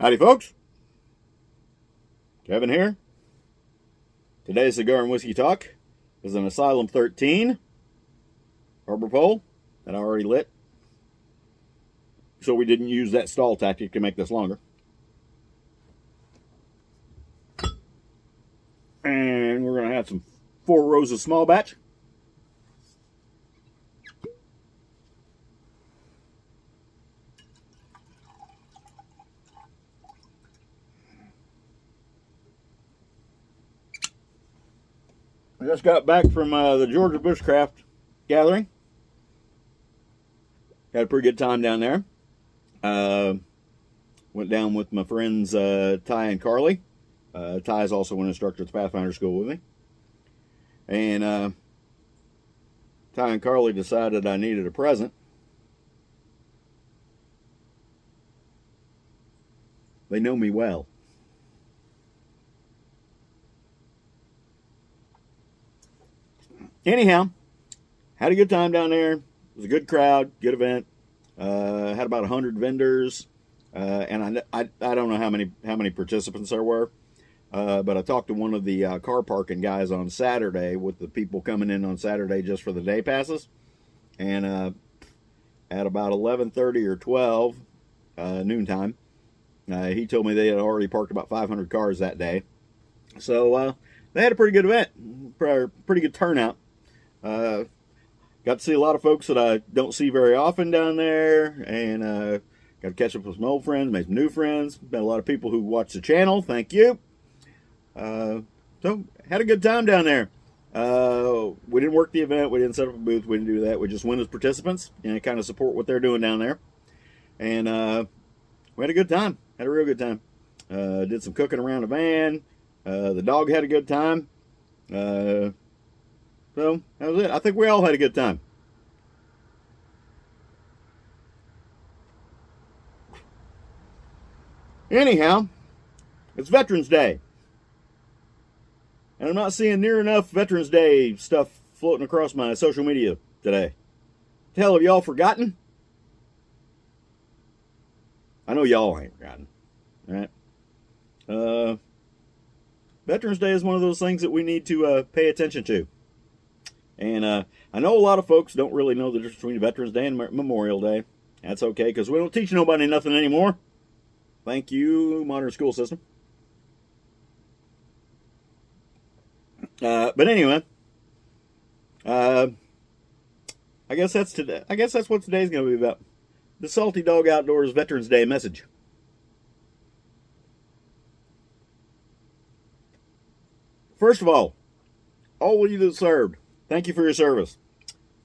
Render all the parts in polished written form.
Howdy, folks. Kevin here. Today's Cigar and Whiskey Talk is an Asylum 13 Arbor Pole that I already lit. So we didn't use that stall tactic to make this longer. And we're going to have some 4 Roses small batch. I just got back from the Georgia Bushcraft gathering. Had a pretty good time down there. Went down with my friends Ty and Carly. Ty is also an instructor at the Pathfinder School with me. And Ty and Carly decided I needed a present. They know me well. Anyhow, had a good time down there. It was a good crowd, good event. Had about 100 vendors, and I don't know how many participants there were, but I talked to one of the car parking guys on Saturday with the people coming in on Saturday just for the day passes, and at about 11:30 or 12 noontime, he told me they had already parked about 500 cars that day. So they had a pretty good event, pretty good turnout. Got to see a lot of folks that I don't see very often down there, and got to catch up with some old friends, made some new friends. Met a lot of people who watch the channel. Thank you. So had a good time down there. We didn't work the event. We didn't set up a booth. We didn't do that. We just went as participants and kind of support what they're doing down there. And we had a good time. Had a real good time. Did some cooking around the van. The dog had a good time. So that was it. I think we all had a good time. Anyhow, it's Veterans Day. And I'm not seeing near enough Veterans Day stuff floating across my social media today. The hell, have y'all forgotten? I know y'all ain't forgotten. All right. Veterans Day is one of those things that we need to pay attention to. And I know a lot of folks don't really know the difference between Veterans Day and Memorial Day. That's okay, because we don't teach nobody nothing anymore. Thank you, modern school system. But anyway, I guess that's today. I guess that's what today's going to be about. The Salty Dog Outdoors Veterans Day message. First of all of you that served, thank you for your service.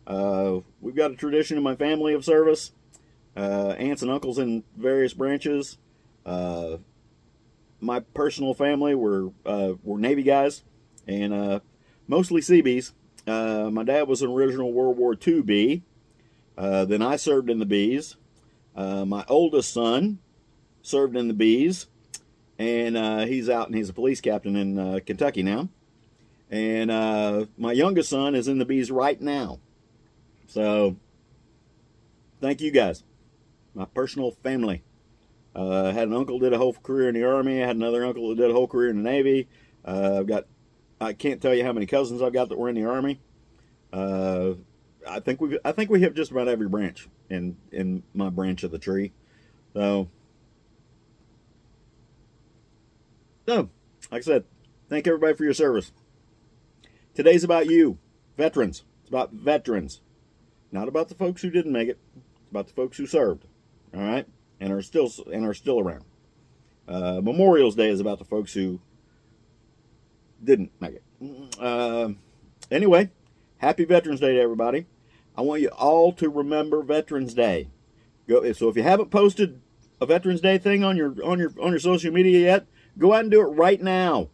We've got a tradition in my family of service. Aunts and uncles in various branches. My personal family were Navy guys, and mostly Seabees. My dad was an original World War II Bee. Then I served in the Bees. My oldest son served in the Bees, and he's out and he's a police captain in Kentucky now. And my youngest son is in the Bees right now. So, thank you guys. My personal family. Had an uncle that did a whole career in the Army. I had another uncle that did a whole career in the Navy. I can't tell you how many cousins I've got that were in the Army. I think we have just about every branch in my branch of the tree. So, like I said, thank everybody for your service. Today's about you, veterans. It's about veterans, not about the folks who didn't make it. It's about the folks who served, all right, and are still around. Memorial's Day is about the folks who didn't make it. Anyway, happy Veterans Day to everybody. I want you all to remember Veterans Day. So if you haven't posted a Veterans Day thing on your social media yet, go out and do it right now.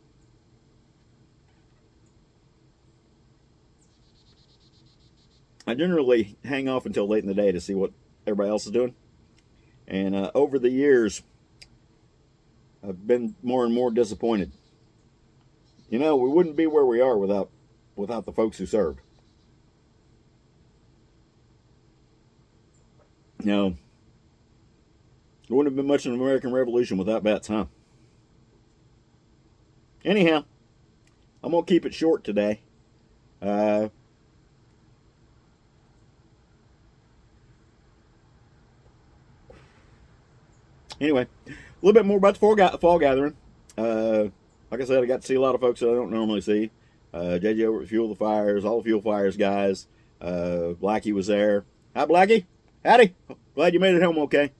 I generally hang off until late in the day to see what everybody else is doing. And over the years, I've been more and more disappointed. You know, we wouldn't be where we are without the folks who served. You know, There wouldn't have been much of an American Revolution without bets, huh? Anyhow, I'm going to keep it short today. Anyway, a little bit more about the fall gathering. Like I said, I got to see a lot of folks that I don't normally see. JJ over at Fuel the Fires, all the Fuel Fires guys. Blackie was there. Hi, Blackie. Howdy. Glad you made it home okay.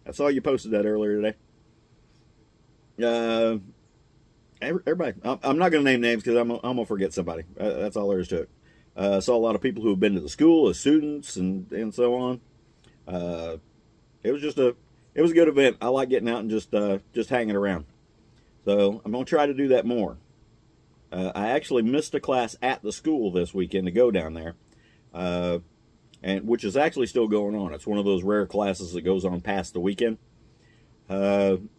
I saw you posted that earlier today. Everybody. I'm not going to name names because I'm going to forget somebody. That's all there is to it. Saw a lot of people who have been to the school as students and so on. It was a good event. I like getting out and just hanging around. So I'm going to try to do that more. I actually missed a class at the school this weekend to go down there, and which is actually still going on. It's one of those rare classes that goes on past the weekend, and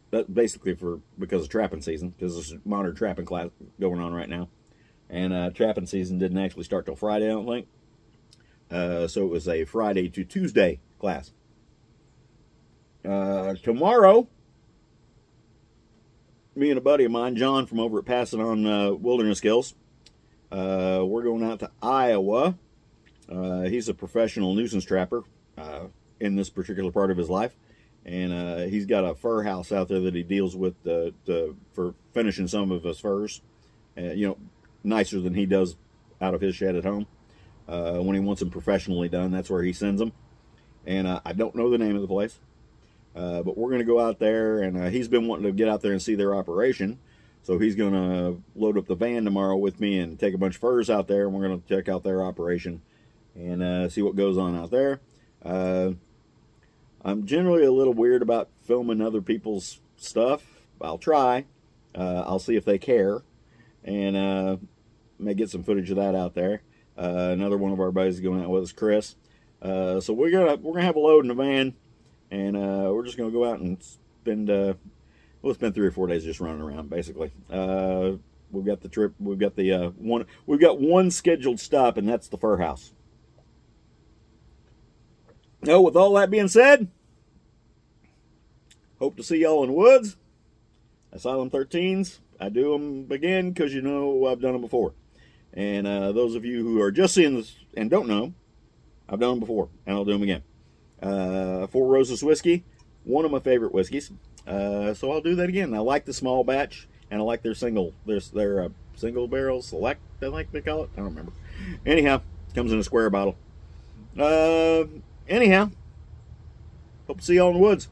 that's basically because of trapping season, because there's a modern trapping class going on right now, and trapping season didn't actually start till Friday, I don't think. So it was a Friday to Tuesday class. Tomorrow, me and a buddy of mine, John from over at Passing On Wilderness Skills, we're going out to Iowa. He's a professional nuisance trapper in this particular part of his life, and he's got a fur house out there that he deals with for finishing some of his furs, nicer than he does out of his shed at home. When he wants them professionally done, that's where he sends them, and I don't know the name of the place. But we're going to go out there, and he's been wanting to get out there and see their operation. So he's going to load up the van tomorrow with me and take a bunch of furs out there, and we're going to check out their operation and see what goes on out there. I'm generally a little weird about filming other people's stuff. I'll try. I'll see if they care, and may get some footage of that out there. Another one of our buddies going out with us, Chris. So we're gonna have a load in the van. And we're just going to go out and spend 3 or 4 days just running around, basically. We've got the trip. We've got we've got one scheduled stop, and that's the fur house. Now, with all that being said, hope to see y'all in the woods. Asylum 13s. I do them again because I've done them before. And those of you who are just seeing this and don't know, I've done them before, and I'll do them again. Four Roses whiskey, one of my favorite whiskeys. So I'll do that again. I like the small batch, and I like their single barrel select, I like they call it. I don't remember. Anyhow, comes in a square bottle. Anyhow, hope to see y'all in the woods.